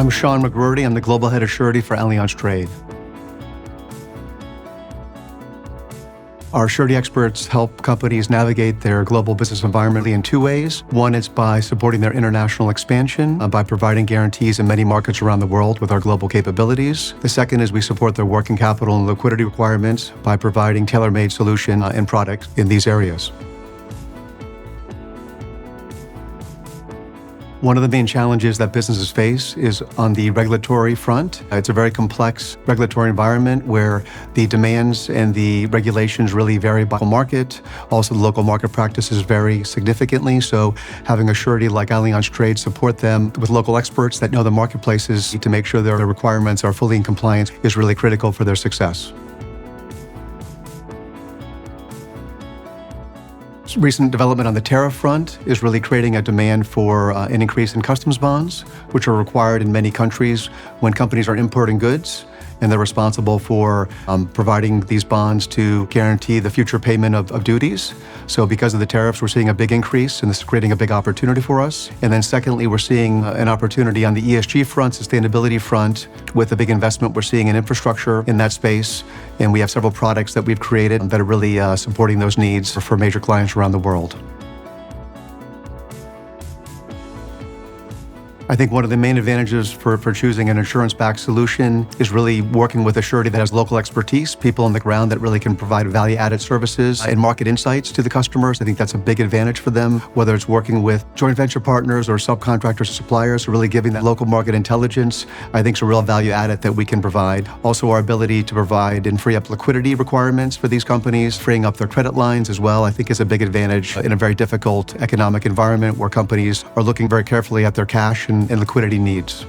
I'm Sean McGroarty. I'm the Global Head of Surety for Allianz Trade. Our surety experts help companies navigate their global business environment in two ways. One is by supporting their international expansion by providing guarantees in many markets around the world with our global capabilities. The second is we support their working capital and liquidity requirements by providing tailor-made solution and products in these areas. One of the main challenges that businesses face is on the regulatory front. It's a very complex regulatory environment where the demands and the regulations really vary by market. Also, the local market practices vary significantly. So having a surety like Allianz Trade support them with local experts that know the marketplaces to make sure their requirements are fully in compliance is really critical for their success. Recent development on the tariff front is really creating a demand for an increase in customs bonds, which are required in many countries when companies are importing goods, and they're responsible for providing these bonds to guarantee the future payment of duties. So because of the tariffs, we're seeing a big increase, and this is creating a big opportunity for us. And then secondly, we're seeing an opportunity on the ESG front, sustainability front, with a big investment we're seeing in infrastructure in that space. And we have several products that we've created that are really supporting those needs for major clients around the world. I think one of the main advantages for choosing an insurance-backed solution is really working with a surety that has local expertise, people on the ground that really can provide value-added services and market insights to the customers. I think that's a big advantage for them, whether it's working with joint venture partners or subcontractors or suppliers, really giving that local market intelligence, I think is a real value added that we can provide. Also, our ability to provide and free up liquidity requirements for these companies, freeing up their credit lines as well, I think is a big advantage in a very difficult economic environment where companies are looking very carefully at their cash and liquidity needs.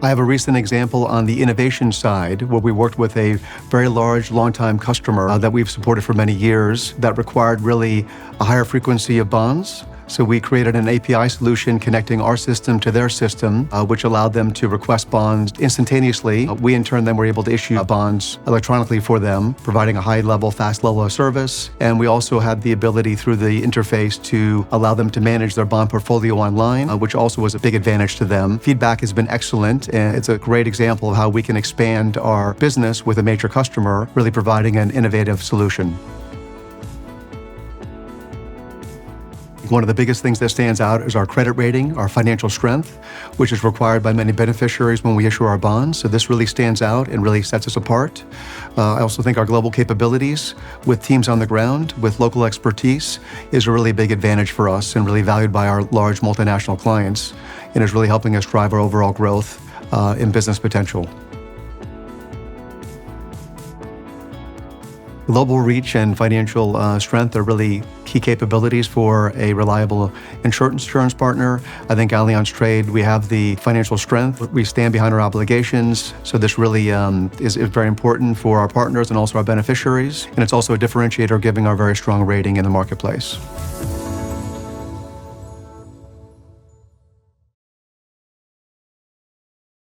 I have a recent example on the innovation side where we worked with a very large, long-time customer that we've supported for many years that required really a higher frequency of bonds. So we created an API solution connecting our system to their system, which allowed them to request bonds instantaneously. We, in turn, then were able to issue bonds electronically for them, providing a high-level, fast level of service. And we also had the ability through the interface to allow them to manage their bond portfolio online, which also was a big advantage to them. Feedback has been excellent, and it's a great example of how we can expand our business with a major customer, really providing an innovative solution. One of the biggest things that stands out is our credit rating, our financial strength, which is required by many beneficiaries when we issue our bonds. So this really stands out and really sets us apart. I also think our global capabilities with teams on the ground, with local expertise, is a really big advantage for us and really valued by our large multinational clients, and is really helping us drive our overall growth in business potential. Global reach and financial strength are really key capabilities for a reliable insurance partner. I think Allianz Trade, we have the financial strength. We stand behind our obligations. So this really is very important for our partners and also our beneficiaries. And it's also a differentiator, giving our very strong rating in the marketplace.